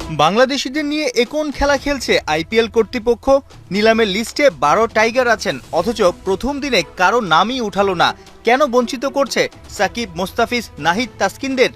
বাংলাদেশিদের নিয়ে কোন খেলা খেলছে আইপিএল কর্তৃপক্ষ? নিলামের লিস্টে 12 টাইগার আছেন, অথচ প্রথম দিনে কারো নামই উঠালো না। কেন বঞ্চিত করছে সাকিব, মোস্তাফিজ, নাহিদ, তাসকিনদের?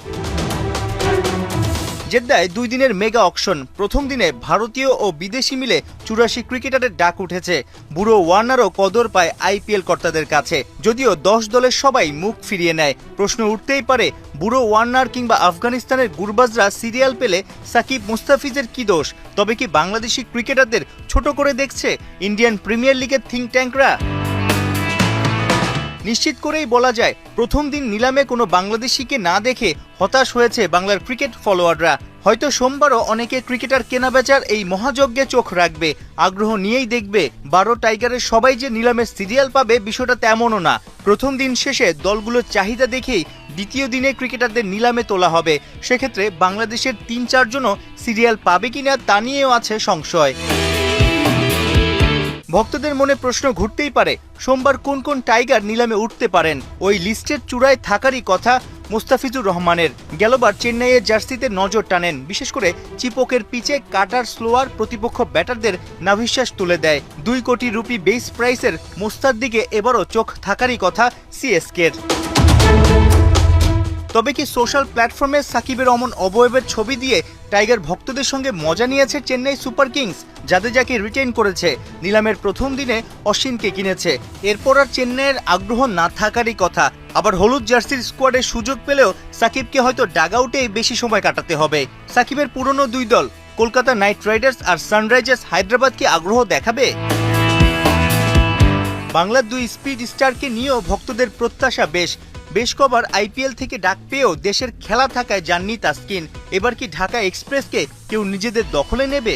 জেদ্দায় 2 দিনের মেগা অকশন। প্রথম দিনে ভারতীয় ও বিদেশি মিলে 84 ক্রিকেটারের ডাক উঠেছে। বুড়ো ওয়ার্নারও কদর পায় আইপিএল কর্তাদের কাছে, যদিও 10 দলের সবাই মুখ ফিরিয়ে নেয়। প্রশ্ন উঠতেই পারে, বুড়ো ওয়ার্নার কিংবা আফগানিস্তানের গুরবাজরা সিরিয়াল পেলে সাকিব, মুস্তাফিজের কি দোষ? তবে কি বাংলাদেশি ক্রিকেটারদের ছোট করে দেখছে ইন্ডিয়ান প্রিমিয়ার লিগের থিঙ্ক ট্যাঙ্করা? নিশ্চিত করেই বলা যায়, প্রথম দিন নিলামে কোনো বাংলাদেশিকে না দেখে হতাশ হয়েছে বাংলার ক্রিকেট ফলোয়াররা। হয়তো সোমবারও অনেকে ক্রিকেটার কেনাবেচার এই মহাযজ্ঞে চোখ রাখবে, আগ্রহ নিয়েই দেখবে 12 টাইগারের সবাই যে নিলামের সিরিয়াল পাবে, বিষয়টা তেমনও না। প্রথম দিন শেষে দলগুলোর চাহিদা দেখেই দ্বিতীয় দিনে ক্রিকেটারদের নিলামে তোলা হবে। সেক্ষেত্রে বাংলাদেশের 3-4 জনও সিরিয়াল পাবে কিনা তা নিয়েও আছে সংশয়। ভক্তদের মনে প্রশ্ন ঘুরতেই পারে, সোমবার কোন কোন টাইগার নিলামে উঠতে পারেন? ওই লিস্টের চূড়ায় থাকারই কথা মুস্তাফিজুর রহমানের। গেলবার চেন্নাইয়ের জার্সিতে নজর টানেন, বিশেষ করে চিপকের পিচে কাটার স্লোয়ার প্রতিপক্ষ ব্যাটারদের নাভিশ্বাস তুলে দেয়। 2 কোটি রুপি বেস প্রাইসের মোস্তার দিকে এবারও চোখ থাকারই কথা সিএসকের। তবে কি সোশ্যাল প্ল্যাটফর্মে সাকিবের অমন অবয়বের ছবি দিয়ে টাইগার ভক্তদের সঙ্গে মজা নিয়েছে চেন্নাই সুপার কিংস? জাদেজাকে রিটেইন করেছে, নিলামের প্রথম দিনে অশ্বিনকে কিনেছে। এরপর আর চেন্নাইয়ের আগ্রহ না থাকারই কথা। আবার হলুদ জার্সির স্কোয়াডে সুযোগ পেলেও সাকিবকে হয়তো ডাগআউটেই বেশি সময় কাটাতে হবে। সাকিবের পুরনো 2 দল কলকাতা নাইট রাইডার্স আর সানরাইজার্স হায়দ্রাবাদ কি আগ্রহ দেখাবে? বাংলার 2 স্পিড স্টারকে নিয়েও ভক্তদের প্রত্যাশা বেশ কবার আইপিএল থেকে ডাক পেয়েও দেশের খেলা থাকায় যাননি তাসকিন। এবার কি ঢাকা এক্সপ্রেসকে কেউ নিজেদের দখলে নেবে?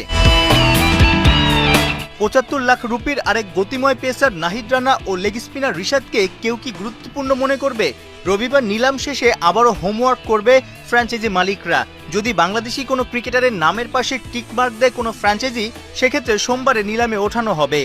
75 লাখ রুপির আরেক গতিময় পেসার নাহিদ রানা ও লেগ স্পিনার রিশাদকে কেউ কি গুরুত্বপূর্ণ মনে করবে? রবিবার নিলাম শেষে আবারও হোমওয়ার্ক করবে ফ্র্যাঞ্চাইজি মালিকরা। যদি বাংলাদেশি কোনো ক্রিকেটারের নামের পাশে টিকমার্ক দেয় কোনো ফ্র্যাঞ্চাইজি, সেক্ষেত্রে সোমবারে নিলামে ওঠানো হবে।